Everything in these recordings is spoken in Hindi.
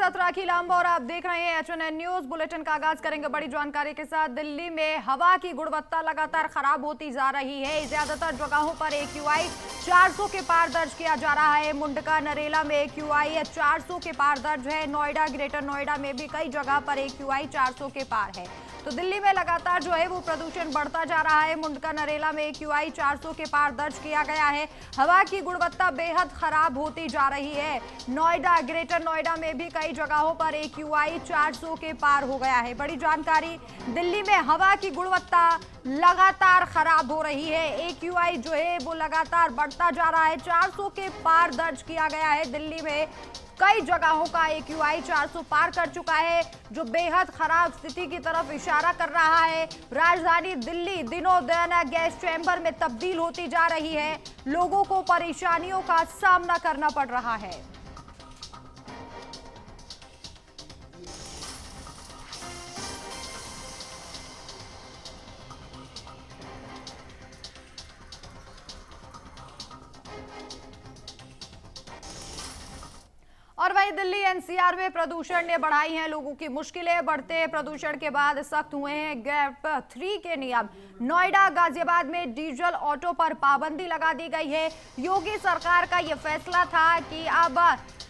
साथ राखी लांबा और आप देख रहे हैं HNN न्यूज। बुलेटिन का आगाज करेंगे बड़ी जानकारी के साथ। दिल्ली में हवा की गुणवत्ता लगातार खराब होती जा रही है। ज्यादातर जगहों पर AQI 400 के पार दर्ज किया जा रहा है। मुंडका नरेला में AQI 400 के पार दर्ज है। नोएडा, ग्रेटर नोएडा में भी कई जगह पर AQI 400 के पार है। तो दिल्ली में लगातार जो है वो प्रदूषण बढ़ता जा रहा है। मुंडका नरेला में AQI 400 के पार दर्ज किया गया है। हवा की गुणवत्ता बेहद खराब होती जा रही है। नोएडा, ग्रेटर नोएडा में भी कई जगहों पर AQI 400 के पार हो गया है। बड़ी जानकारी, दिल्ली में हवा की गुणवत्ता लगातार खराब हो रही है। AQI जो है वो लगातार बढ़ता जा रहा है। 400 के पार दर्ज किया गया है। दिल्ली में कई जगहों का AQI 400 पार कर चुका है, जो बेहद खराब स्थिति की तरफ इशारा कर रहा है। राजधानी दिल्ली दिनों दिन गैस चैम्बर में तब्दील होती जा रही है। लोगों को परेशानियों का सामना करना पड़ रहा है। और वहीं दिल्ली NCR में प्रदूषण ने बढ़ाई हैं लोगों की मुश्किलें। बढ़ते प्रदूषण के बाद सख्त हुए हैं गैप 3 के नियम। नोएडा, गाजियाबाद में डीजल ऑटो पर पाबंदी लगा दी गई है। योगी सरकार का यह फैसला था कि अब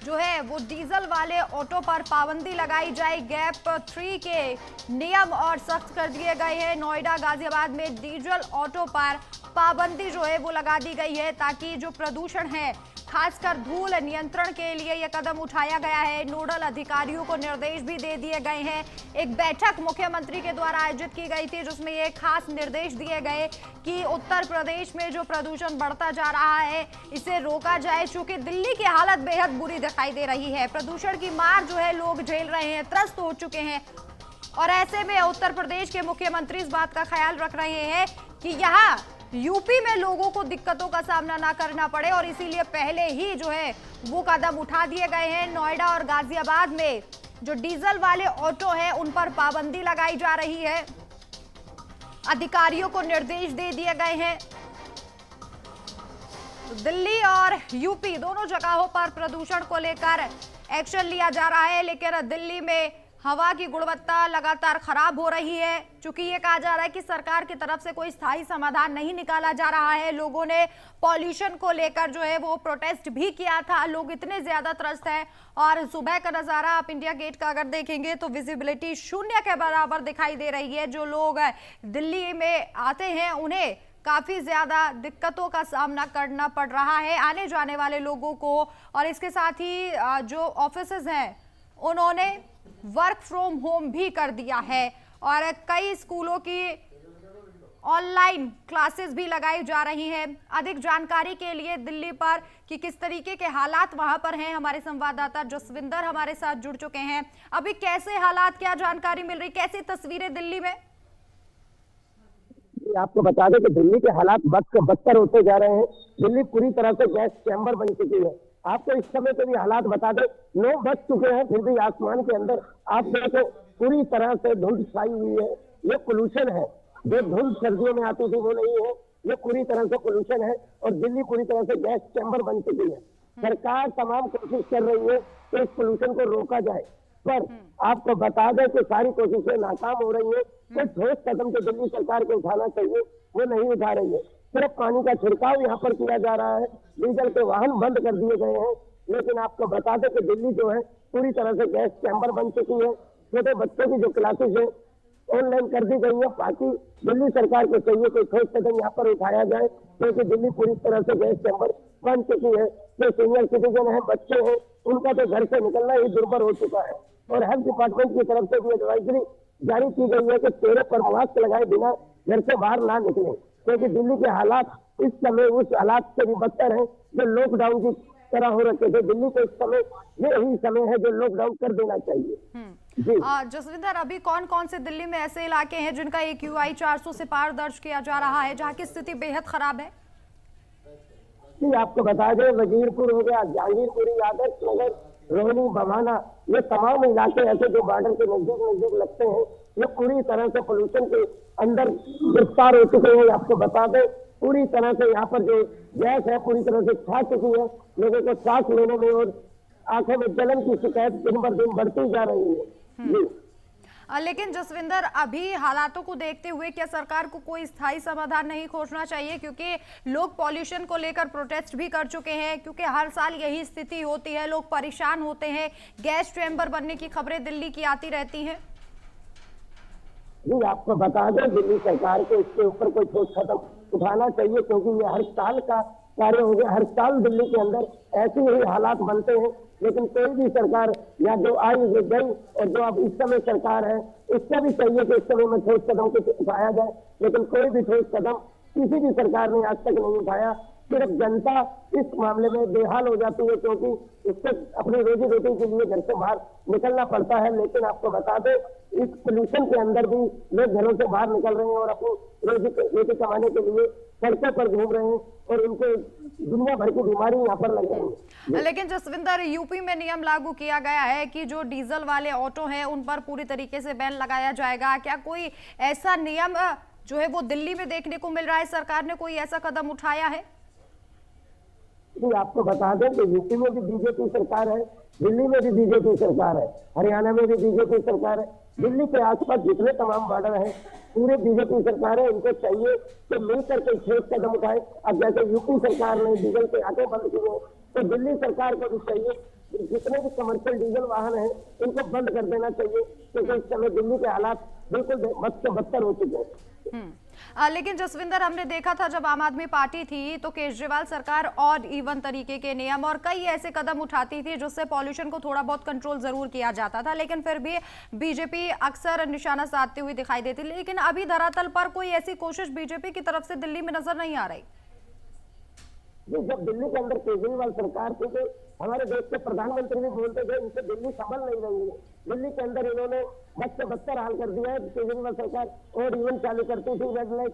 जो है वो डीजल वाले ऑटो पर पाबंदी लगाई जाए। गैप 3 के नियम और सख्त कर दिए गए हैं। नोएडा, गाजियाबाद में डीजल ऑटो पर पाबंदी जो है वो लगा दी गई है, ताकि जो प्रदूषण है खासकर धूल नियंत्रण के लिए यह कदम उठाया गया है। नोडल अधिकारियों को निर्देश भी दे दिए गए हैं। एक बैठक मुख्यमंत्री के द्वारा आयोजित की गई थी, जिसमें ये खास निर्देश दिए गए कि उत्तर प्रदेश में जो प्रदूषण बढ़ता जा रहा है इसे रोका जाए। चूंकि दिल्ली की हालत बेहद बुरी दिखाई दे रही है, प्रदूषण की मार जो है लोग झेल रहे हैं, त्रस्त हो चुके हैं। और ऐसे में उत्तर प्रदेश के मुख्यमंत्री इस बात का ख्याल रख रहे हैं कि यहाँ यूपी में लोगों को दिक्कतों का सामना ना करना पड़े, और इसीलिए पहले ही जो है वो कदम उठा दिए गए हैं। नोएडा और गाजियाबाद में जो डीजल वाले ऑटो हैं उन पर पाबंदी लगाई जा रही है। अधिकारियों को निर्देश दे दिए गए हैं। तो दिल्ली और यूपी दोनों जगहों पर प्रदूषण को लेकर एक्शन लिया जा रहा है, लेकिन दिल्ली में हवा की गुणवत्ता लगातार खराब हो रही है। चूंकि ये कहा जा रहा है कि सरकार की तरफ से कोई स्थायी समाधान नहीं निकाला जा रहा है। लोगों ने पॉल्यूशन को लेकर जो है वो प्रोटेस्ट भी किया था। लोग इतने ज्यादा त्रस्त हैं, और सुबह का नजारा आप इंडिया गेट का अगर देखेंगे तो विजिबिलिटी शून्य के बराबर दिखाई दे रही है। जो लोग दिल्ली में आते हैं उन्हें काफी ज्यादा दिक्कतों का सामना करना पड़ रहा है, आने जाने वाले लोगों को। और इसके साथ ही जो ऑफिसेज हैं उन्होंने वर्क फ्रॉम होम भी कर दिया है, और कई स्कूलों की ऑनलाइन क्लासेस भी लगाई जा रही हैं। अधिक जानकारी के लिए दिल्ली पर कि किस तरीके के हालात वहां पर हैं, हमारे संवाददाता जसविंदर हमारे साथ जुड़ चुके हैं। अभी कैसे हालात, क्या जानकारी मिल रही, कैसी तस्वीरें दिल्ली में? आपको बता दें कि दिल्ली के हालात बदतर होते जा रहे हैं। दिल्ली पूरी तरह से गैस चैम्बर बन चुकी है। आपको इस समय के भी हालात बता दें, 9 बज चुके हैं, फिर भी आसमान के अंदर आप देखो पूरी तरह से धुंध छाई हुई है। ये पोल्यूशन है। जो धुंध सर्दियों में आती थी वो नहीं है, ये पूरी तरह से पोल्यूशन है। और दिल्ली पूरी तरह से गैस चैम्बर बन चुकी है। सरकार तमाम कोशिश कर रही है कि इस पोल्यूशन को रोका जाए, पर आपको बता दें कि सारी कोशिशें नाकाम हो रही है। कोई ठोस कदम जो दिल्ली सरकार को उठाना चाहिए वो नहीं उठा रही है। सिर्फ पानी का छिड़काव यहाँ पर किया जा रहा है। डीजल के वाहन बंद कर दिए गए हैं। लेकिन आपको बता दें कि दिल्ली जो है पूरी तरह से गैस चैम्बर बन चुकी है। छोटे बच्चों की जो क्लासेस है ऑनलाइन कर दी गई है। बाकी दिल्ली सरकार को चाहिए कोई ठोस कदम यहाँ पर उठाया जाए, क्योंकि दिल्ली पूरी तरह से गैस चैम्बर बन चुकी है। जो सीनियर सिटीजन है, बच्चे हैं, उनका तो घर से निकलना ही दुर्भर हो चुका है। और हेल्थ डिपार्टमेंट की तरफ से भी एडवाइजरी जारी की गई है कि चेहरे पर मास्क लगाए बिना घर से बाहर ना निकले, क्योंकि दिल्ली के हालात इस समय उस हालात से भी बदतर हैं जो लॉकडाउन की तरह हो रखे थे। दिल्ली को इस समय यही समय है जो लॉकडाउन कर देना चाहिए। जसविंदर, अभी कौन कौन से दिल्ली में ऐसे इलाके हैं जिनका AQI 400 से पार दर्ज किया जा रहा है, जहाँ की स्थिति बेहद खराब है? जी, आपको बता दें, वजीरपुर हो गया, जहांगीरपुरी, आदर्श नगर, रोहनी, बमाना, ये तमाम इलाके ऐसे जो बॉर्डर के नजदीक लगते हैं, ये पूरी तरह से पोल्यूशन के अंदर गिरफ्तार हो चुके हैं। आपको बता दें पूरी तरह से यहाँ पर जो गैस है पूरी तरह से छा चुकी है। लोगों को सांस लेने में और आंखों में जलन की शिकायत दिन ब दिन बढ़ती जा रही है। जी। लेकिन जसविंदर, अभी हालातों को देखते हुए क्या सरकार को कोई स्थायी समाधान नहीं खोजना चाहिए? क्योंकि लोग पॉल्यूशन को लेकर प्रोटेस्ट भी कर चुके हैं, क्योंकि हर साल यही स्थिति होती है, लोग परेशान होते हैं, गैस चैम्बर बनने की खबरें दिल्ली की आती रहती हैं। जी, आपको बता दें, दिल्ली सरकार को इसके ऊपर कोई ठोस कदम उठाना चाहिए, क्योंकि ये हर साल का कार्य हो गया। हर साल दिल्ली के अंदर ऐसे ही हालात बनते हैं, लेकिन कोई भी सरकार या जो आई जो गई और जो अब इस समय सरकार है, इसका भी चाहिए कि इस समय में ठोस कदम कुछ उठाया जाए, लेकिन कोई भी ठोस कदम किसी भी सरकार ने आज तक नहीं उठाया। सिर्फ जनता इस मामले में बेहाल हो जाती है, क्योंकि इससे अपनी रोजी रोटी के लिए घर से बाहर निकलना पड़ता है। लेकिन आपको बता दें, इस पोल्यूशन के अंदर भी लोग घरों से बाहर निकल रहे हैं और अपनी रोटी कमाने के लिए सड़कों पर घूम रहे हैं और उनको दुनिया भर की बीमारी यहाँ पर लग रही है। लेकिन जसविंदर, यूपी में नियम लागू किया गया है कि जो डीजल वाले ऑटो हैं उन पर पूरी तरीके से बैन लगाया जाएगा। क्या कोई ऐसा नियम जो है वो दिल्ली में देखने को मिल रहा है? सरकार ने कोई ऐसा कदम उठाया है? जी, आपको बता दें कि यूपी में भी बीजेपी सरकार है, दिल्ली में भी बीजेपी सरकार है, हरियाणा में भी बीजेपी सरकार है। दिल्ली के आसपास जितने तमाम बॉर्डर हैं पूरे बीजेपी सरकार है। इनको चाहिए कि मिलकर के ठोस कदम उठाए। अब जैसे यूपी सरकार ने डीजल के ऑटो बंद किए, तो दिल्ली सरकार को भी चाहिए जितने भी कमर्शियल डीजल वाहन हैं इनको बंद कर देना चाहिए, क्योंकि इस समय दिल्ली के हालात बिल्कुल बद से बदतर हो चुके हैं। लेकिन जसविंदर, हमने देखा था जब आम आदमी पार्टी थी तो केजरीवाल सरकार और इवन तरीके के नियम और कई ऐसे कदम उठाती थी जिससे पॉल्यूशन को थोड़ा बहुत कंट्रोल जरूर किया जाता था, लेकिन फिर भी बीजेपी अक्सर निशाना साधती हुई दिखाई देती। लेकिन अभी धरातल पर कोई ऐसी कोशिश बीजेपी की तरफ से दिल्ली में नजर नहीं आ रही। जब दिल्ली के अंदर केजरीवाल सरकार थी तो हमारे देश के प्रधानमंत्री भी बोलते थे इनसे दिल्ली संभल नहीं रही है। दिल्ली के अंदर इन्होंने बद से बदतर हाल कर दिया है। केजरीवाल सरकार और इवन चालू करती थी, रेड लाइट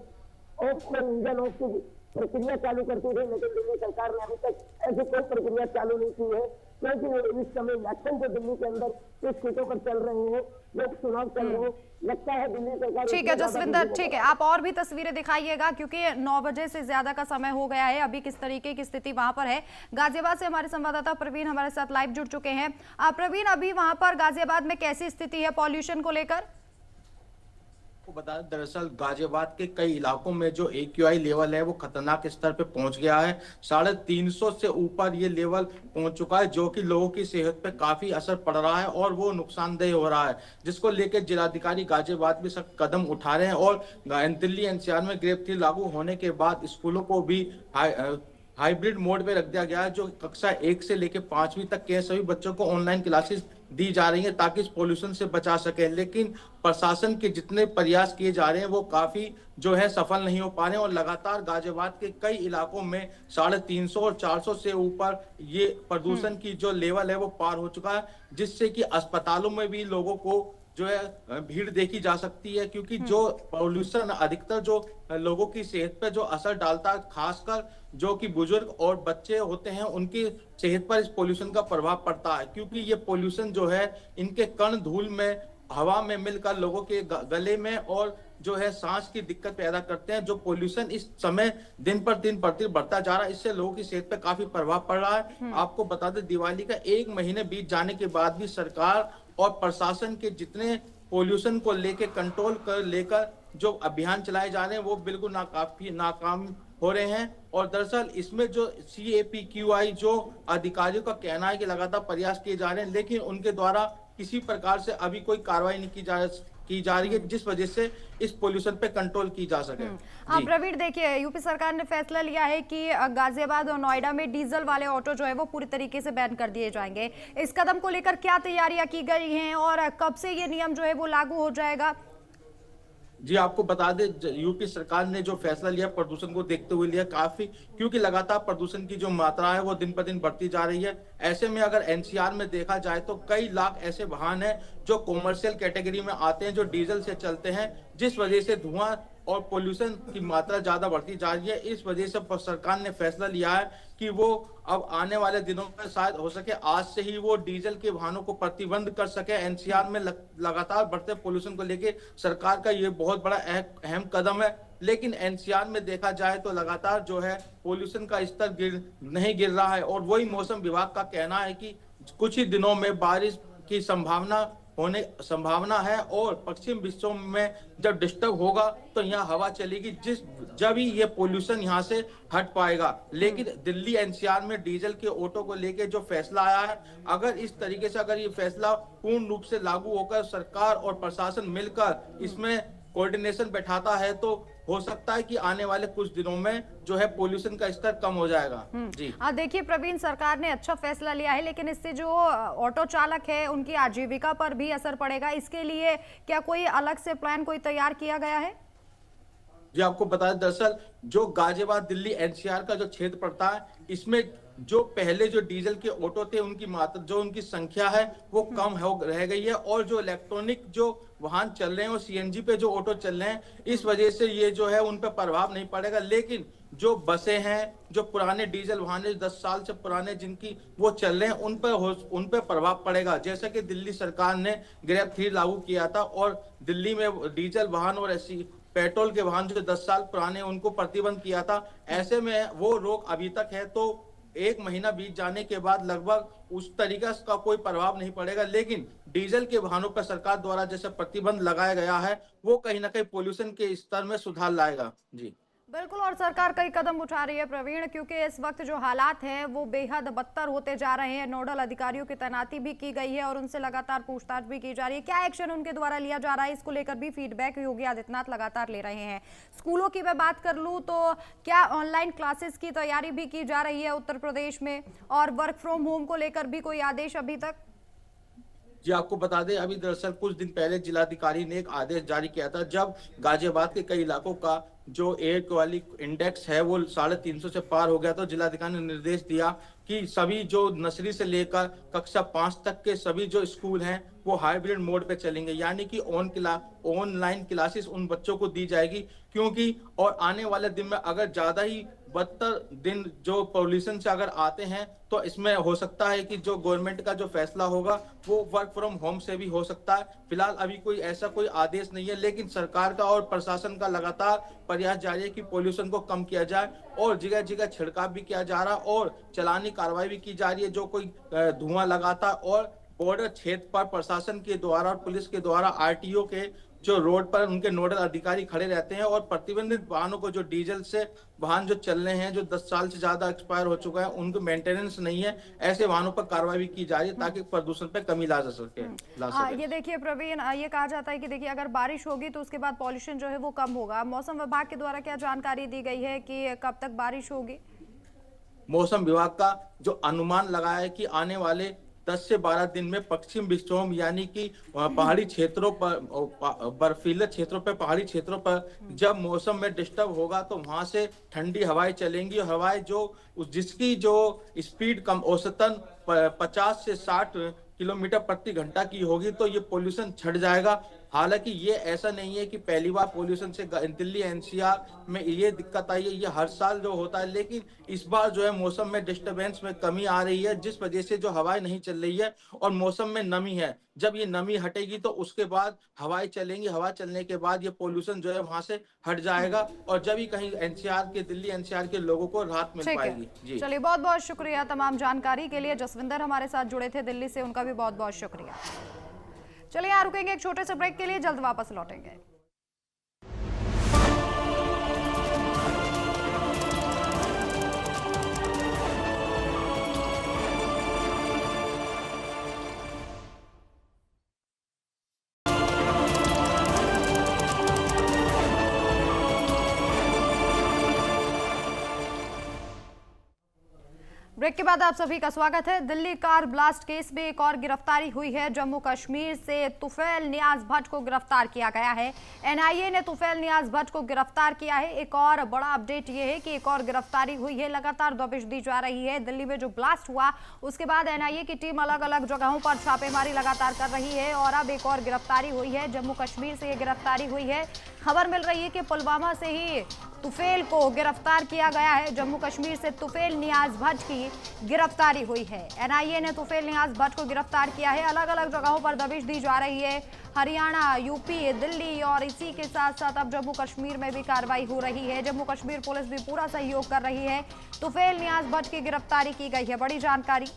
ऑफ पर इंजन ऑफ की प्रक्रिया चालू करती थी, लेकिन दिल्ली सरकार ने अभी तक ऐसी कोई प्रक्रिया चालू नहीं की है, क्योंकि इस समय इलेक्शन जो दिल्ली के अंदर कुछ सीटों पर चल रहे हैं, लोग चुनाव चल रहे हैं, लगता है दिल्ली सरकार। ठीक है जसविंदर, ठीक है, आप और भी तस्वीरें दिखाइएगा क्योंकि 9 बजे से ज्यादा का समय हो गया है। अभी किस तरीके की स्थिति वहां पर है? गाजियाबाद से हमारे संवाददाता प्रवीण हमारे साथ लाइव जुड़ चुके हैं। प्रवीण, अभी वहां पर गाजियाबाद में कैसी स्थिति है पॉल्यूशन को लेकर? को बता दें, दरअसल गाजियाबाद के कई इलाकों में जो AQI लेवल है वो खतरनाक स्तर पे पहुंच गया है। 350 से ऊपर ये लेवल पहुंच चुका है, जो कि लोगों की सेहत पे काफी असर पड़ रहा है और वो नुकसानदेह हो रहा है, जिसको लेकर जिलाधिकारी गाजियाबाद भी सख्त कदम उठा रहे हैं। और दिल्ली NCR में ग्रेड 3 लागू होने के बाद स्कूलों को भी हाइब्रिड मोड पे रख दिया गया है, जो कक्षा 1 से लेकर 5वीं तक के सभी बच्चों को ऑनलाइन क्लासेस दी जा रही हैं ताकि इस पोल्यूशन से बचा सके। लेकिन प्रशासन के जितने प्रयास किए जा रहे हैं वो काफी जो है सफल नहीं हो पा रहे हैं और लगातार गाजियाबाद के कई इलाकों में 350 और 400 से ऊपर ये प्रदूषण की जो लेवल है वो पार हो चुका है, जिससे कि अस्पतालों में भी लोगों को जो है भीड़ देखी जा सकती है, क्योंकि जो पॉल्यूशन अधिकतर जो लोगों की सेहत पर जो असर डालता है, खासकर जो कि बुजुर्ग और बच्चे होते हैं उनकी सेहत पर इस पॉल्यूशन का प्रभाव पड़ता है, क्योंकि ये पॉल्यूशन जो है इनके कण धूल में हवा में मिलकर लोगों के गले में और जो है सांस की दिक्कत पैदा करते हैं। जो पॉल्यूशन इस समय दिन पर दिन बढ़ता जा रहा है, इससे लोगों की सेहत पर काफी प्रभाव पड़ रहा है। आपको बता दें, दिवाली का 1 महीने बीत जाने के बाद भी सरकार और प्रशासन के जितने पॉल्यूशन को लेकर कंट्रोल कर लेकर जो अभियान चलाए जा रहे हैं वो बिल्कुल नाकाम हो रहे हैं। और दरअसल इसमें जो CAPQI जो अधिकारियों का कहना है कि लगातार प्रयास किए जा रहे हैं, लेकिन उनके द्वारा किसी प्रकार से अभी कोई कार्रवाई नहीं की जा रही है, जिस वजह से इस पोल्यूशन पे कंट्रोल की जा सके। प्रवीण, देखिए, यूपी सरकार ने फैसला लिया है कि गाजियाबाद और नोएडा में डीजल वाले ऑटो जो है वो पूरी तरीके से बैन कर दिए जाएंगे। इस कदम को लेकर क्या तैयारियां की गई हैं और कब से ये नियम जो है वो लागू हो जाएगा? जी, आपको बता दें, यूपी सरकार ने जो फैसला लिया प्रदूषण को देखते हुए लिया काफी, क्योंकि लगातार प्रदूषण की जो मात्रा है वो दिन पर दिन बढ़ती जा रही है। ऐसे में अगर NCR में देखा जाए तो कई लाख ऐसे वाहन हैं जो कॉमर्शियल कैटेगरी में आते हैं, जो डीजल से चलते हैं, जिस वजह से धुआं और पोल्यूशन की मात्रा ज्यादा बढ़ती जा रही है। इस वजह से सरकार ने फैसला लिया है कि वो अब आने वाले दिनों में शायद हो सके आज से ही वो डीजल के वाहनों को प्रतिबंध कर सके। NCR में लगातार बढ़ते पोल्यूशन को लेके सरकार का ये बहुत बड़ा अहम कदम है। लेकिन NCR में देखा जाए तो लगातार जो है पोल्यूशन का स्तर नहीं गिर रहा है और वही मौसम विभाग का कहना है कि कुछ ही दिनों में बारिश की संभावना है और पश्चिम विक्षोभ में जब डिस्टर्ब होगा तो यहाँ हवा चलेगी, जब ही ये पोल्यूशन यहाँ से हट पाएगा। लेकिन दिल्ली एनसीआर में डीजल के ऑटो को लेके जो फैसला आया है, अगर इस तरीके से अगर ये फैसला पूर्ण रूप से लागू होकर सरकार और प्रशासन मिलकर इसमें कोऑर्डिनेशन बैठाता है तो हो सकता है कि आने वाले कुछ दिनों में जो है पोल्यूशन का स्तर कम हो जाएगा। जी देखिए प्रवीण, सरकार ने अच्छा फैसला लिया है, लेकिन इससे जो ऑटो चालक है उनकी आजीविका पर भी असर पड़ेगा। इसके लिए क्या कोई अलग से प्लान कोई तैयार किया गया है? जी आपको बता दें, दरअसल जो गाजियाबाद दिल्ली एनसीआर का जो क्षेत्र पड़ता है, इसमें जो पहले जो डीजल के ऑटो थे उनकी मात्रा जो उनकी संख्या है वो कम हो रह गई है, और जो इलेक्ट्रॉनिक जो वाहन चल रहे हैं और सीएनजी पे जो ऑटो चल रहे हैं, इस वजह से ये जो है उन पर प्रभाव नहीं पड़ेगा। लेकिन जो बसें हैं, जो पुराने डीजल वाहन 10 साल से पुराने जिनकी वो चल रहे हैं, उन पर प्रभाव पड़ेगा। जैसा कि दिल्ली सरकार ने ग्रैब 3 लागू किया था और दिल्ली में डीजल वाहन और पेट्रोल के वाहन जो 10 साल पुराने उनको प्रतिबंध किया था। ऐसे में वो रोक अभी तक है, तो 1 महीना बीत जाने के बाद लगभग उस तरीके का कोई प्रभाव नहीं पड़ेगा। लेकिन डीजल के वाहनों पर सरकार द्वारा जैसे प्रतिबंध लगाया गया है वो कहीं ना कहीं पोल्यूशन के स्तर में सुधार लाएगा। जी बिल्कुल, और सरकार कई कदम उठा रही है प्रवीण, क्योंकि इस वक्त जो हालात हैं वो बेहद बदतर होते जा रहे हैं। नोडल अधिकारियों की तैनाती भी की गई है और उनसे लगातार पूछताछ भी की जा रही है। क्या एक्शन उनके द्वारा लिया जा रहा है, इसको लेकर भी फीडबैक योगी आदित्यनाथ लगातार ले रहे हैं। स्कूलों की मैं बात कर लूँ तो क्या ऑनलाइन क्लासेस की तैयारी भी की जा रही है उत्तर प्रदेश में, और वर्क फ्रॉम होम को लेकर भी कोई आदेश अभी तक? जी आपको बता दें, अभी दरअसल कुछ दिन पहले जिलाधिकारी ने एक आदेश जारी किया था, जब गाजियाबाद के कई इलाकों का जो एयर क्वालिटी इंडेक्स है वो 350 से पार हो गया, तो जिलाधिकारी ने निर्देश दिया कि सभी जो नर्सरी से लेकर कक्षा 5 तक के सभी जो स्कूल हैं वो हाइब्रिड मोड पे चलेंगे, यानी कि ऑनलाइन क्लासेस उन बच्चों को दी जाएगी। क्योंकि और आने वाले दिन में अगर ज्यादा ही बदतर दिन जो पॉल्यूशन से अगर आते हैं तो इसमें हो सकता है कि जो गवर्नमेंट का जो फैसला होगा वो वर्क फ्रॉम होम से भी हो सकता है। फिलहाल अभी कोई ऐसा कोई आदेश नहीं है, लेकिन सरकार का और प्रशासन का लगातार प्रयास जारी है कि पॉल्यूशन को कम किया जाए, और जगह जगह छिड़काव भी किया जा रहा है और चलानी कार्रवाई भी की जा रही है। जो कोई धुआं लगाता और बॉर्डर क्षेत्र पर प्रशासन के द्वारा और पुलिस के द्वारा आरटीओ के जो रोड पर उनके नोडल अधिकारी खड़े रहते हैं, और प्रतिबंधित वाहनों को जो डीजल से वाहन जो चल रहे हैं जो 10 साल से ज्यादा एक्सपायर हो चुका है, उनको मेंटेनेंस नहीं है, ऐसे वाहनों पर कार्रवाई भी की जा रही है ताकि प्रदूषण पे कमी ला सके। ये देखिए प्रवीण, ये कहा जाता है कि देखिए अगर बारिश होगी तो उसके बाद पॉल्यूशन जो है वो कम होगा। मौसम विभाग के द्वारा क्या जानकारी दी गई है कि कब तक बारिश होगी? मौसम विभाग का जो अनुमान लगाया है कि आने वाले 10 से 12 दिन में पश्चिम विक्षोभ यानी कि पहाड़ी क्षेत्रों पर, बर्फीले क्षेत्रों पर, पहाड़ी क्षेत्रों पर जब मौसम में डिस्टर्ब होगा तो वहां से ठंडी हवाएं चलेंगी, और हवाएं जिसकी जो स्पीड कम औसतन 50 से 60 किलोमीटर प्रति घंटा की होगी, तो ये पोल्यूशन छट जाएगा। हालांकि ये ऐसा नहीं है कि पहली बार पोल्यूशन से दिल्ली एनसीआर में ये दिक्कत आई है, ये हर साल जो होता है, लेकिन इस बार जो है मौसम में डिस्टरबेंस में कमी आ रही है, जिस वजह से जो हवाएं नहीं चल रही है और मौसम में नमी है। जब ये नमी हटेगी तो उसके बाद हवाएं चलेंगी, हवा चलने के बाद ये पोल्यूशन जो है वहां से हट जाएगा, और जब ही कहीं एनसीआर के दिल्ली एनसीआर के लोगों को राहत मिल पाएगी। जी चलिए, बहुत बहुत शुक्रिया तमाम जानकारी के लिए। जसविंदर हमारे साथ जुड़े थे दिल्ली से, उनका भी बहुत बहुत शुक्रिया। चलिए यहाँ रुकेंगे एक छोटे से ब्रेक के लिए, जल्द वापस लौटेंगे। ब्रेक के बाद आप सभी का स्वागत है। दिल्ली कार ब्लास्ट केस में एक और गिरफ्तारी हुई है। जम्मू कश्मीर से तुफैल नियाज भट्ट को गिरफ्तार किया गया है। एनआईए ने तुफैल नियाज भट्ट को गिरफ्तार किया है। एक और बड़ा अपडेट ये है कि एक और गिरफ्तारी हुई है। लगातार दबिश दी जा रही है। दिल्ली में जो ब्लास्ट हुआ उसके बाद एनआईए की टीम अलग अलग जगहों पर छापेमारी लगातार कर रही है, और अब एक और गिरफ्तारी हुई है। जम्मू कश्मीर से ये गिरफ्तारी हुई है। खबर मिल रही है कि पुलवामा से ही तुफैल को गिरफ्तार किया गया है। जम्मू कश्मीर से तुफैल नियाज भट्ट की गिरफ्तारी हुई है। एनआईए ने तुफैल नियाज भट्ट को गिरफ्तार किया है। अलग अलग जगहों पर दबिश दी जा रही है। हरियाणा, यूपी, दिल्ली और इसी के साथ साथ अब जम्मू कश्मीर में भी कार्रवाई हो रही है। जम्मू कश्मीर पुलिस भी पूरा सहयोग कर रही है। तुफैल नियाज भट्ट की गिरफ्तारी की गई है। बड़ी जानकारी।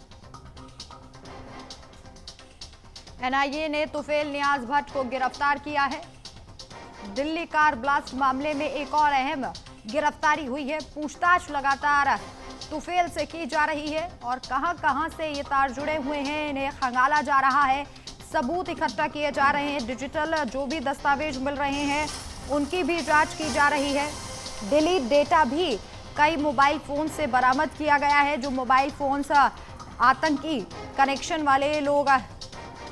एनआईए ने तुफेल नियाज भट्ट को गिरफ्तार किया है। दिल्ली कार ब्लास्ट मामले में एक और अहम गिरफ्तारी हुई है। पूछताछ लगातार तुफेल से की जा रही है और कहां से ये तार जुड़े हुए हैं इन्हें खंगाला जा रहा है। सबूत इकट्ठा किए जा रहे हैं। डिजिटल जो भी दस्तावेज मिल रहे हैं उनकी भी जांच की जा रही है। डिलीट डेटा भी कई मोबाइल फोन से बरामद किया गया है। जो मोबाइल फोन आतंकी कनेक्शन वाले लोग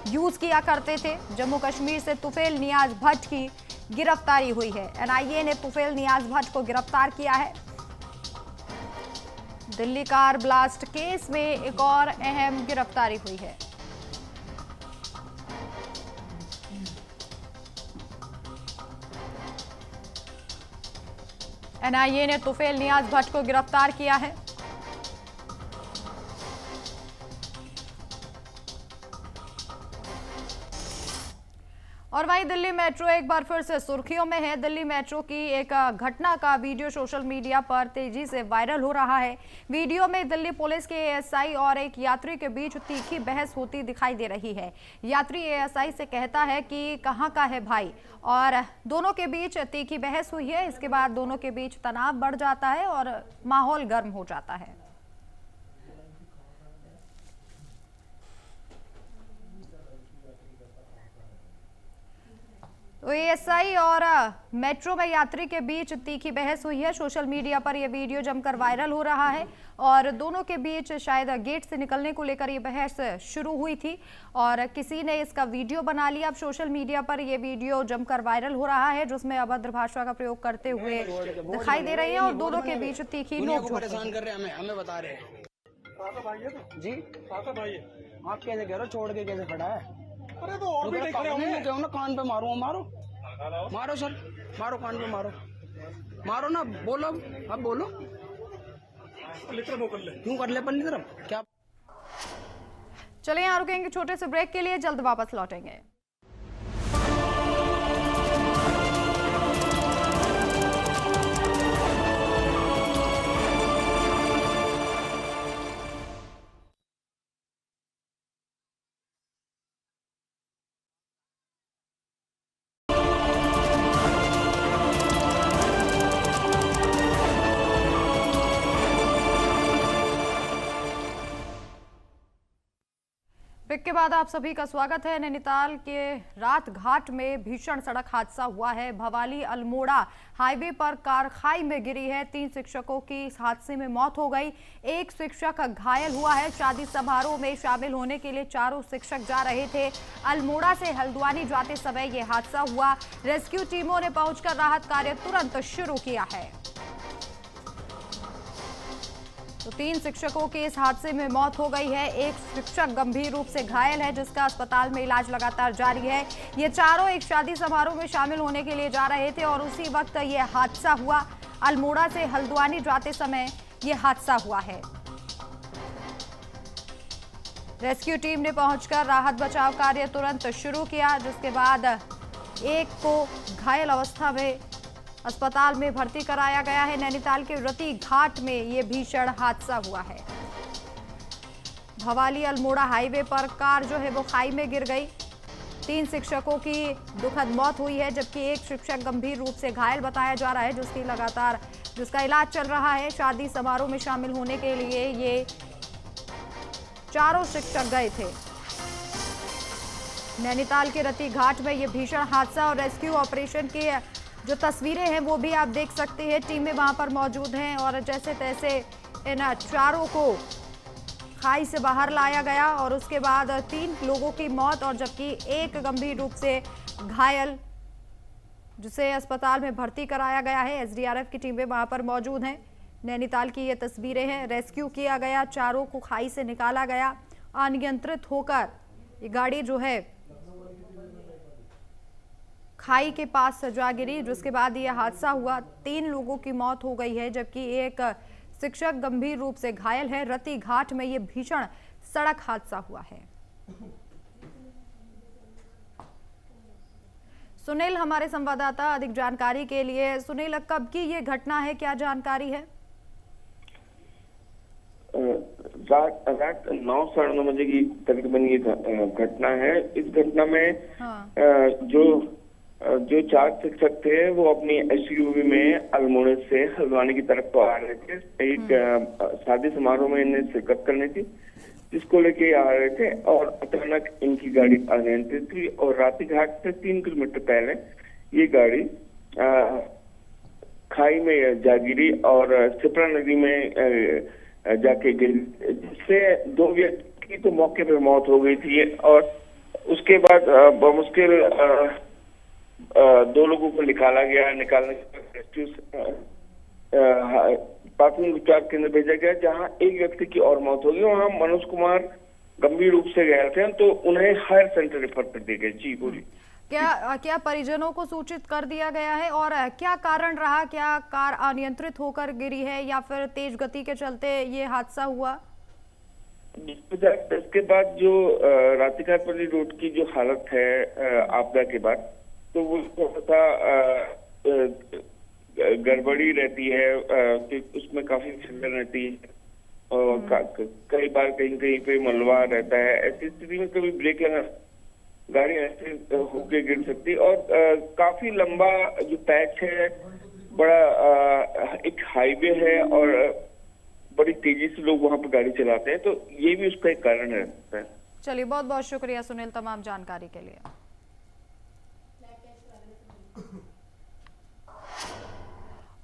यूज किया करते थे। जम्मू कश्मीर से तुफेल नियाज भट्ट की गिरफ्तारी हुई है। एनआईए ने तुफेल नियाज भट्ट को गिरफ्तार किया है। दिल्ली कार ब्लास्ट केस में एक और अहम गिरफ्तारी हुई है। एनआईए ने तुफेल नियाज भट्ट को गिरफ्तार किया है। और वहीं दिल्ली मेट्रो एक बार फिर से सुर्खियों में है। दिल्ली मेट्रो की एक घटना का वीडियो सोशल मीडिया पर तेजी से वायरल हो रहा है। वीडियो में दिल्ली पुलिस के एएसआई और एक यात्री के बीच तीखी बहस होती दिखाई दे रही है। यात्री एएसआई से कहता है कि कहां का है भाई, और दोनों के बीच तीखी बहस हुई है। इसके बाद दोनों के बीच तनाव बढ़ जाता है और माहौल गर्म हो जाता है। तो एएसआई और मेट्रो में यात्री के बीच तीखी बहस हुई है। सोशल मीडिया पर यह वीडियो जमकर वायरल हो रहा है और दोनों के बीच शायद गेट से निकलने को लेकर यह बहस शुरू हुई थी और किसी ने इसका वीडियो बना लिया। अब सोशल मीडिया पर यह वीडियो जमकर वायरल हो रहा है जिसमें अभद्र भाषा का प्रयोग करते हुए दिखाई दे रहे हैं और दोनों के बीच तीखी नोक-झोंक हमें बता रहे हैं जी। आप कैसे कह रहे हो, छोड़ के कैसे खड़ा है? अरे तो और भी क्यों ना कान पे मारो, मारो सर, मारो कान पे, मारो ना, बोलो अब बोलो। क्यों कर ले पन्नी तरफ क्या? चलिए यहाँ रुकेंगे छोटे से ब्रेक के लिए, जल्द वापस लौटेंगे। ब्रेक के बाद आप सभी का स्वागत है। नैनीताल के रात घाट में भीषण सड़क हादसा हुआ है। भवाली अल्मोड़ा हाईवे पर कार खाई में गिरी है। 3 शिक्षकों की इस हादसे में मौत हो गई। एक शिक्षक घायल हुआ है। शादी समारोह में शामिल होने के लिए चारों शिक्षक जा रहे थे। अल्मोड़ा से हल्द्वानी जाते समय यह हादसा हुआ। रेस्क्यू टीमों ने पहुंचकर राहत कार्य तुरंत शुरू किया है। तो 3 शिक्षकों की इस हादसे में मौत हो गई है। एक शिक्षक गंभीर रूप से घायल है जिसका अस्पताल में इलाज लगातार जारी है। ये चारों एक शादी समारोह में शामिल होने के लिए जा रहे थे और उसी वक्त ये हादसा हुआ। अल्मोड़ा से हल्द्वानी जाते समय ये हादसा हुआ है। रेस्क्यू टीम ने पहुंचकर राहत बचाव कार्य तुरंत शुरू किया, जिसके बाद एक को घायल अवस्था में अस्पताल में भर्ती कराया गया है। नैनीताल के रति घाट में यह भीषण हादसा हुआ है। भवाली अल्मोड़ा हाईवे पर कार जो है वो खाई में गिर गई। 3 शिक्षकों की दुखद मौत हुई है जबकि एक शिक्षक गंभीर रूप से घायल बताया जा रहा है जिसका इलाज चल रहा है। शादी समारोह में शामिल होने के लिए ये चारों शिक्षक गए थे। नैनीताल के रति घाट में ये भीषण हादसा और रेस्क्यू ऑपरेशन के जो तस्वीरें हैं वो भी आप देख सकते हैं। टीमें वहां पर मौजूद हैं और जैसे तैसे इन चारों को खाई से बाहर लाया गया और उसके बाद 3 लोगों की मौत और जबकि एक गंभीर रूप से घायल जिसे अस्पताल में भर्ती कराया गया है। एसडीआरएफ की टीमें वहां पर मौजूद हैं। नैनीताल की ये तस्वीरें हैं। रेस्क्यू किया गया, चारों को खाई से निकाला गया। अनियंत्रित होकर ये गाड़ी जो है खाई के पास जा गिरी, जिसके बाद यह हादसा हुआ। 3 लोगों की मौत हो गई है जबकि एक शिक्षक गंभीर रूप से घायल है। रति घाट में यह भीषण सड़क हादसा हुआ है। सुनील हमारे संवाददाता अधिक जानकारी के लिए। सुनील, कब की ये घटना है, क्या जानकारी है? रात 9-9:30 बजे की तकरीबन ये घटना है। इस घटना में हाँ। जो 4 शिक्षक थे वो अपनी एसयूवी में अल्मोड़ा से हल्द्वानी की तरफ को आ रहे थे। एक शादी समारोह में इन्हें शिरकत करनी थी, जिसको लेके आ रहे थे और अचानक इनकी गाड़ी अनियंत्रित हुई और राती घाट से 3 किलोमीटर पहले ये गाड़ी खाई में जा गिरी और सिपरा नदी में जाके गिरी, जिससे 2 व्यक्ति की तो मौके पर मौत हो गई थी और उसके बाद बमुश्किल 2 लोगों को निकाला गया। निकालने के बाद रेस्क्यू प्राथमिक उपचार केंद्र भेजा गया, जहां एक व्यक्ति की और मौत हो गई। वहां मनोज कुमार गंभीर रूप से घायल थे तो उन्हें हायर सेंटर रेफर कर दिए गए। जी बोलिए। क्या परिजनों को सूचित कर दिया गया है और क्या कारण रहा? क्या कार अनियंत्रित होकर गिरी है या फिर तेज गति के चलते ये हादसा हुआ? इसके बाद जो रातिकापल्ली रोड की जो हालत है आपदा के बाद, तो वो थोड़ा सा गड़बड़ी रहती है कि उसमें काफी फिसल रहती है और कई बार कहीं कहीं पे मलबा रहता है। ऐसी स्थिति में कभी ब्रेक लगा गाड़ी ऐसे होके गिर सकती है। और काफी लंबा जो पैच है, बड़ा एक हाईवे है और बड़ी तेजी से लोग वहां पर गाड़ी चलाते हैं, तो ये भी उसका एक कारण है। चलिए, बहुत बहुत शुक्रिया सुनील तमाम जानकारी के लिए।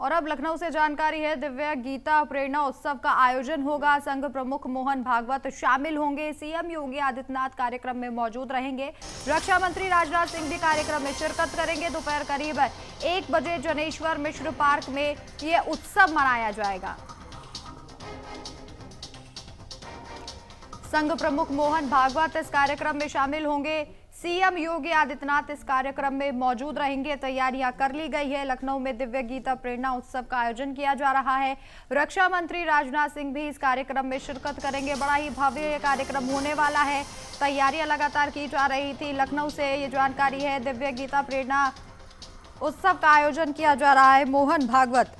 और अब लखनऊ से जानकारी है। दिव्य गीता प्रेरणा उत्सव का आयोजन होगा। संघ प्रमुख मोहन भागवत शामिल होंगे। सीएम योगी आदित्यनाथ कार्यक्रम में मौजूद रहेंगे। रक्षा मंत्री राजनाथ सिंह भी कार्यक्रम में शिरकत करेंगे। दोपहर करीब 1 बजे जनेश्वर मिश्र पार्क में ये उत्सव मनाया जाएगा। संघ प्रमुख मोहन भागवत इस कार्यक्रम में शामिल होंगे। सीएम योगी आदित्यनाथ इस कार्यक्रम में मौजूद रहेंगे। तैयारियां कर ली गई है। लखनऊ में दिव्य गीता प्रेरणा उत्सव का आयोजन किया जा रहा है। रक्षा मंत्री राजनाथ सिंह भी इस कार्यक्रम में शिरकत करेंगे। बड़ा ही भव्य कार्यक्रम होने वाला है। तैयारियां लगातार की जा रही थी। लखनऊ से ये जानकारी है। दिव्य गीता प्रेरणा उत्सव का आयोजन किया जा रहा है। मोहन भागवत,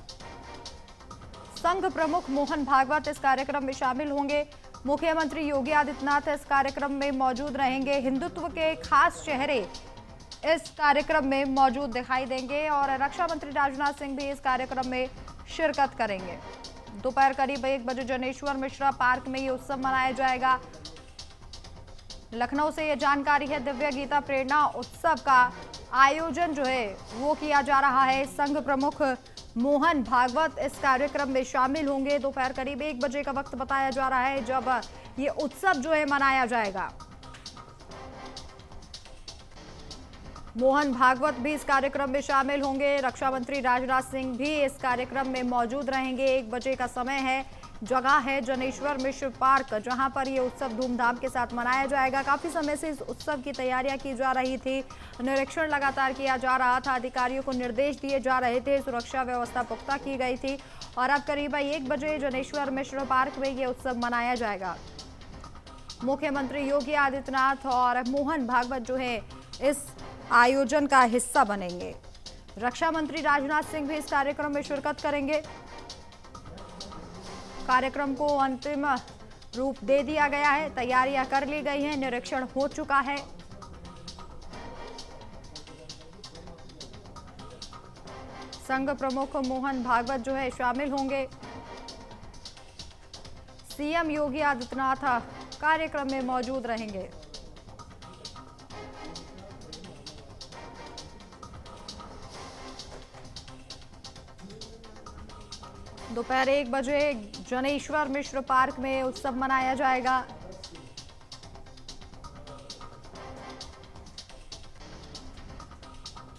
संघ प्रमुख मोहन भागवत इस कार्यक्रम में शामिल होंगे। मुख्यमंत्री योगी आदित्यनाथ इस कार्यक्रम में मौजूद रहेंगे। हिंदुत्व के खास चेहरे इस कार्यक्रम में मौजूद दिखाई देंगे और रक्षा मंत्री राजनाथ सिंह भी इस कार्यक्रम में शिरकत करेंगे। दोपहर करीब 1 बजे जनेश्वर मिश्रा पार्क में ये उत्सव मनाया जाएगा। लखनऊ से ये जानकारी है। दिव्य गीता प्रेरणा उत्सव का आयोजन जो है वो किया जा रहा है। संघ प्रमुख मोहन भागवत इस कार्यक्रम में शामिल होंगे। दोपहर करीब 1 बजे का वक्त बताया जा रहा है जब ये उत्सव जो है मनाया जाएगा। मोहन भागवत भी इस कार्यक्रम में शामिल होंगे। रक्षा मंत्री राजनाथ सिंह भी इस कार्यक्रम में मौजूद रहेंगे। 1 बजे का समय है। जगह है जनेश्वर मिश्र पार्क, जहां पर ये उत्सव धूमधाम के साथ मनाया जाएगा। काफी समय से इस उत्सव की तैयारियां की जा रही थी। निरीक्षण लगातार किया जा रहा था। अधिकारियों को निर्देश दिए जा रहे थे। सुरक्षा व्यवस्था पुख्ता की गई थी और अब करीब 1 बजे जनेश्वर मिश्र पार्क में ये उत्सव मनाया जाएगा। मुख्यमंत्री योगी आदित्यनाथ और मोहन भागवत जो है इस आयोजन का हिस्सा बनेंगे। रक्षा मंत्री राजनाथ सिंह भी इस कार्यक्रम में शिरकत करेंगे। कार्यक्रम को अंतिम रूप दे दिया गया है। तैयारियां कर ली गई हैं। निरीक्षण हो चुका है। संघ प्रमुख मोहन भागवत जो है शामिल होंगे। सीएम योगी आदित्यनाथ कार्यक्रम में मौजूद रहेंगे। दोपहर 1 बजे जनेश्वर मिश्र पार्क में उत्सव मनाया जाएगा।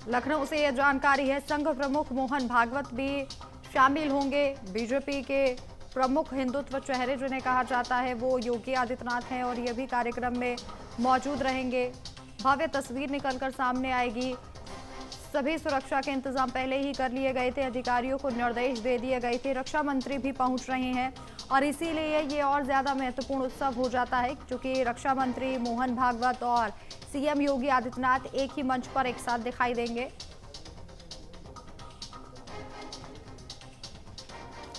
लखनऊ से यह जानकारी है। संघ प्रमुख मोहन भागवत भी शामिल होंगे। बीजेपी के प्रमुख हिंदुत्व चेहरे जिन्हें कहा जाता है वो योगी आदित्यनाथ हैं और ये भी कार्यक्रम में मौजूद रहेंगे। भव्य तस्वीर निकलकर सामने आएगी। सभी सुरक्षा के इंतजाम पहले ही कर लिए गए थे। अधिकारियों को निर्देश दे दिए गए थे। रक्षा मंत्री भी पहुंच रहे हैं और इसीलिए ये और ज्यादा महत्वपूर्ण उत्सव हो जाता है, क्योंकि रक्षा मंत्री मोहन भागवत और सीएम योगी आदित्यनाथ एक ही मंच पर एक साथ दिखाई देंगे।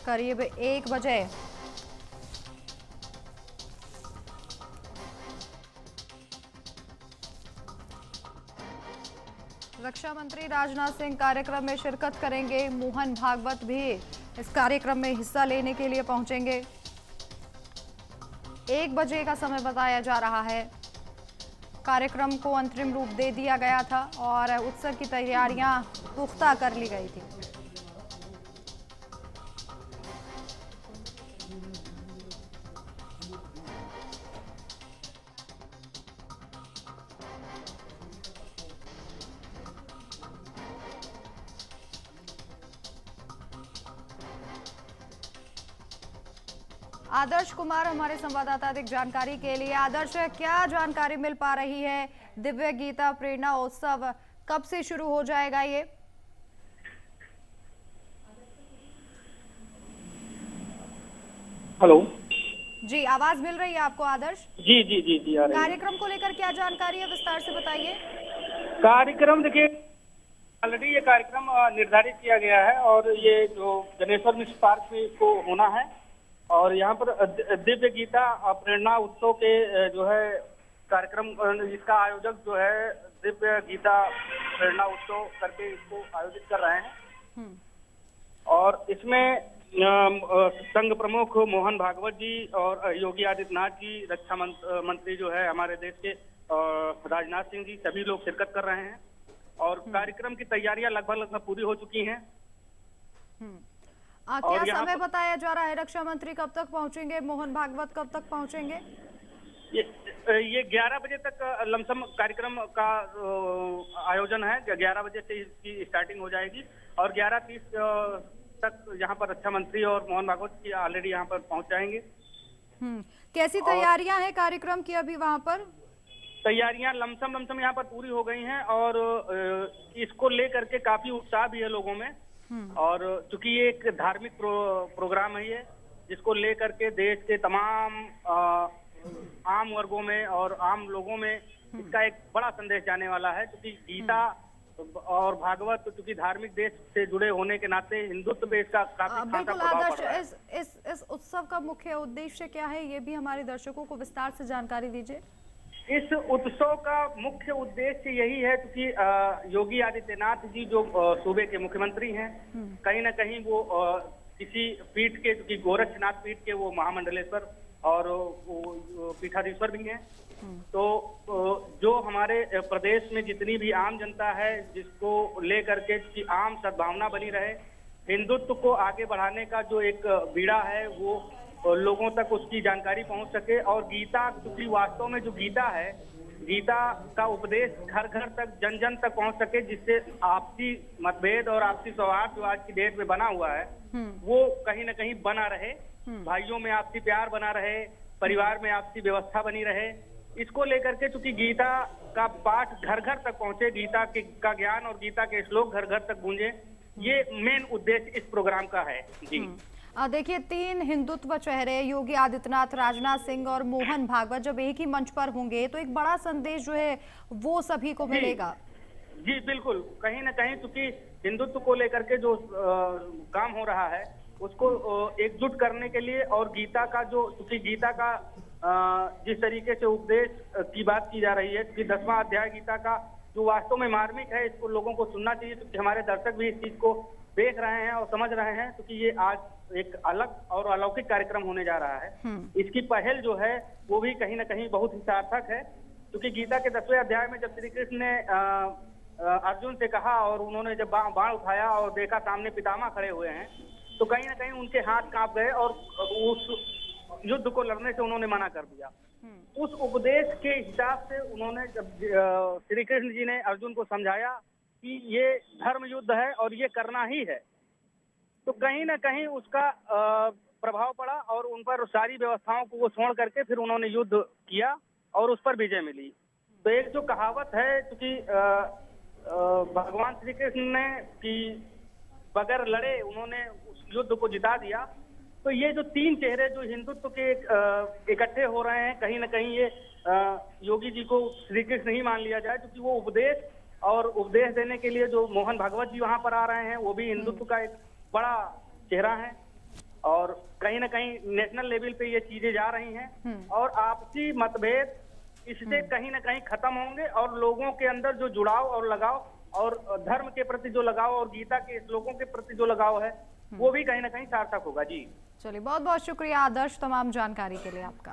करीब 1 बजे रक्षा मंत्री राजनाथ सिंह कार्यक्रम में शिरकत करेंगे। मोहन भागवत भी इस कार्यक्रम में हिस्सा लेने के लिए पहुंचेंगे। 1 बजे का समय बताया जा रहा है। कार्यक्रम को अंतरिम रूप दे दिया गया था और उत्सव की तैयारियां पुख्ता कर ली गई थी। आदर्श कुमार हमारे संवाददाता अधिक जानकारी के लिए। आदर्श, क्या जानकारी मिल पा रही है? दिव्य गीता प्रेरणा उत्सव कब से शुरू हो जाएगा ये? हेलो जी, आवाज मिल रही है आपको आदर्श? जी जी जी जी आ रही है। कार्यक्रम को लेकर क्या जानकारी है, विस्तार से बताइए। कार्यक्रम देखिए, ऑलरेडी ये कार्यक्रम निर्धारित किया गया है और ये जो जनेश्वर मिश्र पार्क में इसको होना है और यहाँ पर दिव्य गीता प्रेरणा उत्सव के जो है कार्यक्रम, इसका आयोजक जो है दिव्य गीता प्रेरणा उत्सव करके इसको आयोजित कर रहे हैं। और इसमें संघ प्रमुख मोहन भागवत जी और योगी आदित्यनाथ जी, रक्षा मंत्री जो है हमारे देश के राजनाथ सिंह जी, सभी लोग शिरकत कर रहे हैं और कार्यक्रम की तैयारियां लगभग पूरी हो चुकी हैं। क्या समय बताया जा रहा है? रक्षा मंत्री कब तक पहुंचेंगे? मोहन भागवत कब तक पहुंचेंगे? ये 11 बजे तक लमसम कार्यक्रम का आयोजन है। 11 बजे से इसकी स्टार्टिंग हो जाएगी और 11:30 तक यहाँ पर रक्षा मंत्री और मोहन भागवत जी ऑलरेडी यहाँ पर पहुंच जाएंगे। कैसी तैयारियां हैं कार्यक्रम की अभी वहाँ पर? तैयारियां लमसम यहाँ पर पूरी हो गई हैं और इसको लेकर के काफी उत्साह भी है लोगों में। और चूंकि ये एक धार्मिक प्रोग्राम है, ये जिसको लेकर के देश के तमाम आम वर्गों में और आम लोगों में इसका एक बड़ा संदेश जाने वाला है। क्योंकि गीता और भागवत चूंकि धार्मिक देश से जुड़े होने के नाते हिंदुत्व पे इसका काफी खासा प्रभाव पड़ रहा है। इस उत्सव का मुख्य उद्देश्य क्या है, ये भी हमारे दर्शकों को विस्तार से जानकारी दीजिए। इस उत्सव का मुख्य उद्देश्य यही है कि योगी आदित्यनाथ जी जो सूबे के मुख्यमंत्री हैं, कहीं ना कहीं वो किसी पीठ के, क्योंकि गोरक्षनाथ पीठ के वो महामंडलेश्वर और पीठाधीश्वर भी हैं, तो जो हमारे प्रदेश में जितनी भी आम जनता है, जिसको लेकर के आम सद्भावना बनी रहे, हिंदुत्व को आगे बढ़ाने का जो एक बीड़ा है वो लोगों तक उसकी जानकारी पहुंच सके। और गीता, क्योंकि वास्तव में जो गीता है, गीता का उपदेश घर घर तक, जन जन तक पहुंच सके, जिससे आपसी मतभेद और आपसी सौहार्द जो आज की डेट में बना हुआ है वो कहीं ना कहीं बना रहे, भाइयों में आपसी प्यार बना रहे, परिवार में आपसी व्यवस्था बनी रहे। इसको लेकर के चूंकि गीता का पाठ घर घर तक पहुंचे, गीता का ज्ञान और गीता के श्लोक घर घर तक गूंजे, ये मेन उद्देश्य इस प्रोग्राम का है। जी देखिए, 3 हिंदुत्व चेहरे योगी आदित्यनाथ, राजनाथ सिंह और मोहन भागवत जब एक ही मंच पर होंगे तो एक बड़ा संदेश जो है वो सभी को मिलेगा। जी बिल्कुल, कहीं ना कहीं क्योंकि हिंदुत्व को लेकर के जो काम हो रहा है उसको एकजुट करने के लिए, और गीता का जो, क्योंकि गीता का जिस तरीके से उपदेश की बात की जा रही है कि 10वां अध्याय गीता का जो वास्तव में मार्मिक है, इसको लोगों को सुनना चाहिए, क्योंकि हमारे दर्शक भी इस चीज को देख रहे हैं और समझ रहे हैं, क्योंकि ये आज एक अलग और अलौकिक कार्यक्रम होने जा रहा है। इसकी पहल जो है वो भी कहीं ना कहीं बहुत ही सार्थक है, क्योंकि गीता के 10वें अध्याय में जब श्री कृष्ण ने अर्जुन से कहा और उन्होंने जब बाण उठाया और देखा सामने पितामह खड़े हुए हैं, तो कहीं ना कहीं उनके हाथ कांप गए और उस युद्ध को लड़ने से उन्होंने मना कर दिया। उस उपदेश के हिसाब से उन्होंने जब श्री कृष्ण जी ने अर्जुन को समझाया कि ये धर्म युद्ध है और ये करना ही है, तो कहीं ना कहीं उसका प्रभाव पड़ा और उन पर सारी व्यवस्थाओं को वो छोड़ करके फिर उन्होंने युद्ध किया और उस पर विजय मिली। तो एक जो कहावत है, क्योंकि भगवान श्री कृष्ण ने कि बगैर लड़े उन्होंने उस युद्ध को जिता दिया, तो ये जो 3 चेहरे जो हिंदुत्व के इकट्ठे हो रहे हैं, कहीं ना कहीं ये योगी जी को श्री कृष्ण ही मान लिया जाए, क्योंकि वो उपदेश देने के लिए जो मोहन भागवत जी वहां पर आ रहे हैं, वो भी हिंदुत्व का एक बड़ा चेहरा है और कहीं ना कहीं नेशनल लेवल पे ये चीजें जा रही हैं और आपसी मतभेद इससे कहीं ना कहीं खत्म होंगे और लोगों के अंदर जो जुड़ाव और लगाव और धर्म के प्रति जो लगाव और गीता के श्लोकों के प्रति जो लगाव है वो भी कहीं ना कहीं सार्थक होगा। जी चलिए, बहुत बहुत शुक्रिया आदर्श तमाम जानकारी के लिए आपका।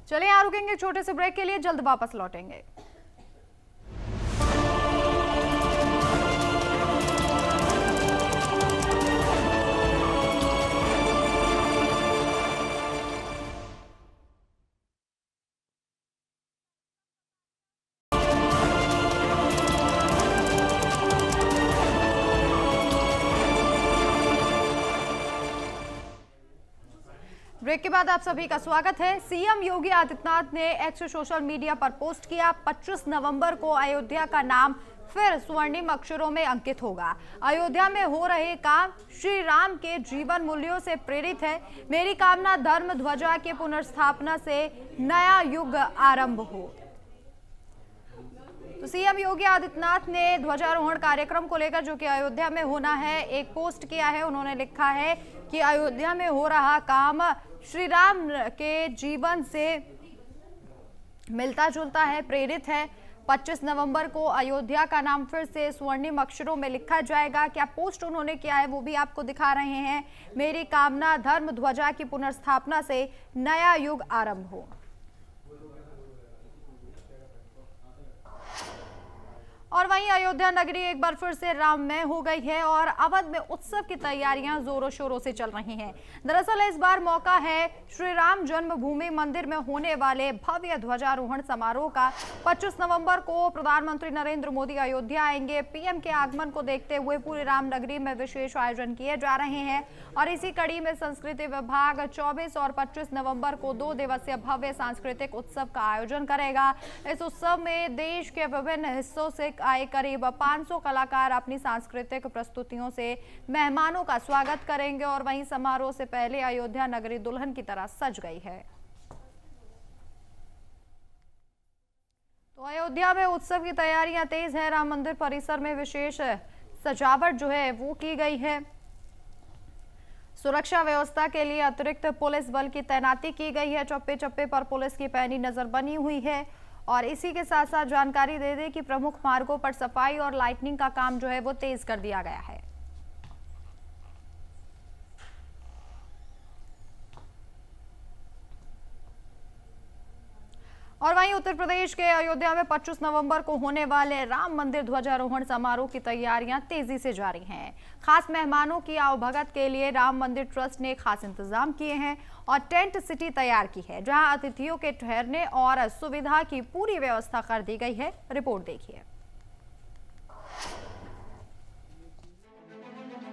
चलिए, यहाँ रुकेंगे छोटे से ब्रेक के लिए, जल्द वापस लौटेंगे। ब्रेक के बाद आप सभी का स्वागत है। सीएम योगी आदित्यनाथ ने एक्स सोशल मीडिया पर पोस्ट किया, 25 नवंबर को अयोध्या का नाम फिर स्वर्णिम अक्षरों में अंकित होगा। अयोध्या में हो रहे काम श्री राम के जीवन मूल्यों से प्रेरित है। मेरी कामना धर्म ध्वजा के पुनर्स्थापना से नया युग आरंभ हो। तो सीएम योगी आदित्यनाथ ने ध्वजारोहण कार्यक्रम को लेकर जो कि अयोध्या में होना है, एक पोस्ट किया है। उन्होंने लिखा है कि अयोध्या में हो रहा काम श्री राम के जीवन से मिलता जुलता है, प्रेरित है। 25 नवंबर को अयोध्या का नाम फिर से स्वर्णिम अक्षरों में लिखा जाएगा। क्या पोस्ट उन्होंने किया है वो भी आपको दिखा रहे हैं। मेरी कामना धर्म ध्वजा की पुनर्स्थापना से नया युग आरंभ हो। और वहीं अयोध्या नगरी एक बार फिर से राममय हो गई है और अवध में उत्सव की तैयारियां जोरों शोरों से चल रही हैं। दरअसल इस बार मौका है श्री राम जन्मभूमि मंदिर में होने वाले भव्य ध्वजारोहण समारोह का। 25 नवंबर को प्रधानमंत्री नरेंद्र मोदी अयोध्या आएंगे। पीएम के आगमन को देखते हुए पूरी रामनगरी में विशेष आयोजन किए जा रहे हैं और इसी कड़ी में संस्कृति विभाग 24 और 25 नवंबर को 2 दिवसीय भव्य सांस्कृतिक उत्सव का आयोजन करेगा। इस उत्सव में देश के विभिन्न हिस्सों से आए करीब 500 कलाकार अपनी सांस्कृतिक प्रस्तुतियों से मेहमानों का स्वागत करेंगे और वहीं समारोह से पहले अयोध्या नगरी दुल्हन की तरह सज गई है। तो अयोध्या में उत्सव की तैयारियां तेज है। राम मंदिर परिसर में विशेष सजावट जो है वो की गई है। सुरक्षा व्यवस्था के लिए अतिरिक्त पुलिस बल की तैनाती की गई है। चप्पे चप्पे पर पुलिस की पैनी नजर बनी हुई है। और इसी के साथ साथ जानकारी दे दें कि प्रमुख मार्गों पर सफाई और लाइटनिंग का काम जो है वो तेज कर दिया गया है। और वहीं उत्तर प्रदेश के अयोध्या में 25 नवंबर को होने वाले राम मंदिर ध्वजारोहण समारोह की तैयारियां तेजी से जारी हैं। खास मेहमानों की आवभगत के लिए राम मंदिर ट्रस्ट ने खास इंतजाम किए हैं और टेंट सिटी तैयार की है, जहां अतिथियों के ठहरने और सुविधा की पूरी व्यवस्था कर दी गई है। रिपोर्ट देखिए।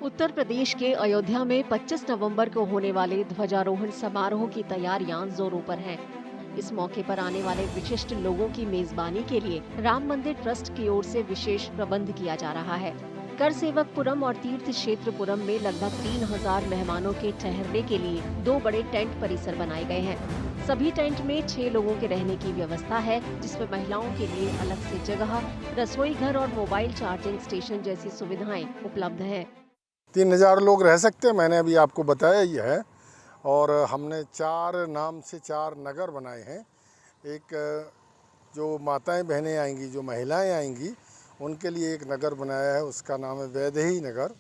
उत्तर प्रदेश के अयोध्या में 25 नवंबर को होने वाले ध्वजारोहण समारोह की तैयारियां जोरों पर हैं। इस मौके पर आने वाले विशिष्ट लोगों की मेजबानी के लिए राम मंदिर ट्रस्ट की ओर से विशेष प्रबंध किया जा रहा है। करसेवकपुरम और तीर्थ क्षेत्रपुरम में लगभग 3000 मेहमानों के ठहरने के लिए 2 बड़े टेंट परिसर बनाए गए हैं। सभी टेंट में 6 लोगों के रहने की व्यवस्था है, जिसमें महिलाओं के लिए अलग से जगह, रसोई घर और मोबाइल चार्जिंग स्टेशन जैसी सुविधाएं उपलब्ध हैं। 3000 लोग रह सकते हैं, मैंने अभी आपको बताया ही है। और हमने 4 नाम से 4 नगर बनाए हैं। एक जो माताएं बहनें आएंगी, जो महिलाएं आएंगी, उनके लिए एक नगर बनाया है, उसका नाम है वैदेही नगर।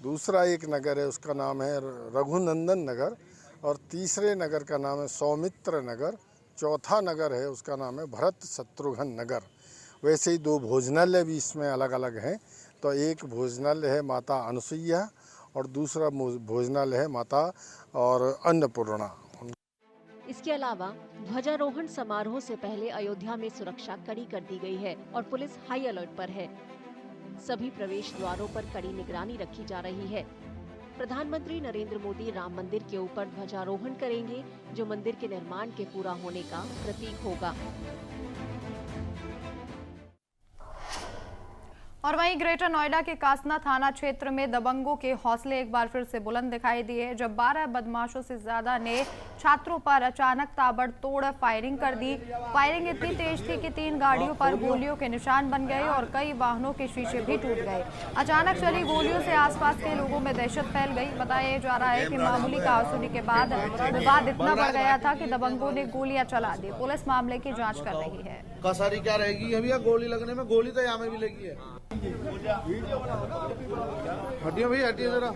दूसरा एक नगर है, उसका नाम है रघुनंदन नगर। और तीसरे नगर का नाम है सौमित्र नगर। चौथा नगर है, उसका नाम है भरत शत्रुघ्न नगर। वैसे ही 2 भोजनालय भी इसमें अलग अलग हैं। तो एक भोजनालय है माता अनुसुईया और दूसरा भोजनालय है माता और अन्नपूर्णा। इसके अलावा ध्वजारोहण समारोह से पहले अयोध्या में सुरक्षा कड़ी कर दी गई है और पुलिस हाई अलर्ट पर है। सभी प्रवेश द्वारों पर कड़ी निगरानी रखी जा रही है। प्रधानमंत्री नरेंद्र मोदी राम मंदिर के ऊपर ध्वजारोहण करेंगे, जो मंदिर के निर्माण के पूरा होने का प्रतीक होगा। और वहीं ग्रेटर नोएडा के कासना थाना क्षेत्र में दबंगों के हौसले एक बार फिर से बुलंद दिखाई दिए, जब 12 बदमाशों से ज्यादा ने छात्रों पर अचानक ताबड़तोड़ फायरिंग कर दी। फायरिंग इतनी तेज थी कि 3 गाड़ियों पर गोलियों के निशान बन गए और कई वाहनों के शीशे भी टूट गए। अचानक चली गोलियों से आसपास के लोगों में दहशत फैल गई। बताया जा रहा है कि मामूली कारतूसी के बाद विवाद इतना बढ़ गया था कि दबंगों ने गोलियां चला दी। पुलिस मामले की जाँच कर रही है। कसरी क्या रहेगी अभी, गोली लगने में, गोली तो यहाँ में भी लगी है। हटिए भाई, हटिए जरा।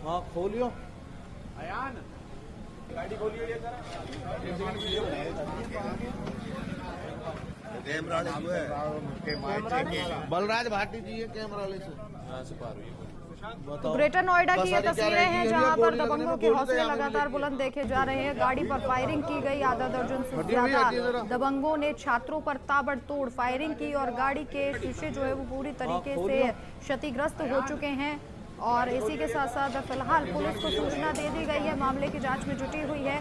हाँ खोलियो। गाड़ी खोलिए बलराज भाटी जी है कैमरा वाले से। ग्रेटर नोएडा की ये तस्वीरें हैं जहां पर दबंगों के हौसले लगातार बुलंद देखे जा रहे हैं। गाड़ी पर फायरिंग की गई। आधा दर्जन से ज्यादा दबंगों ने छात्रों पर ताबड़तोड़ फायरिंग की और गाड़ी के शीशे जो है वो पूरी तरीके से क्षतिग्रस्त हो चुके हैं। और इसी के साथ साथ फिलहाल पुलिस को सूचना दे दी गई है, मामले की जांच में जुटी हुई है।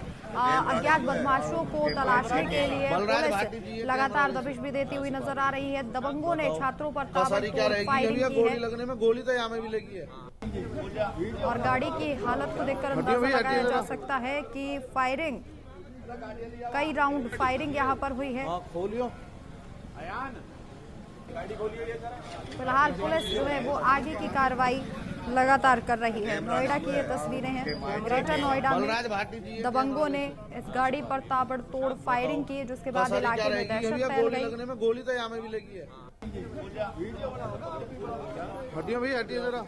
अज्ञात बदमाशों को तलाशने के लिए पुलिस लगातार दबिश भी देती हुई नजर आ रही है। दबंगों ने छात्रों पर ताबड़तोड़ फायरिंग की है। लगने में गोली तो यहाँ में भी लगी है। और गाड़ी की हालत को देखकर अंदाजा लगाया जा सकता है कि फायरिंग, कई राउंड फायरिंग यहाँ पर हुई है। खोलियो। फिलहाल पुलिस जो है वो आगे की कार्रवाई लगातार कर रही है। नोएडा की ये तस्वीरें हैं। ग्रेटर नोएडा में दबंगों ने इस गाड़ी पर ताबड़तोड़ फायरिंग की, जिसके बाद इलाके में दहशत फैल गई। लगने में गोली तो यहाँ में भी लगी है। हटिए भाई, हटिए जरा।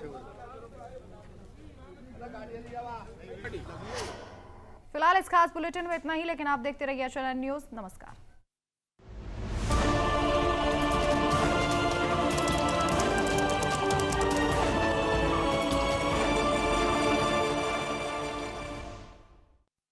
फिलहाल इस खास बुलेटिन में इतना ही, लेकिन आप देखते रहिए HNN न्यूज। नमस्कार।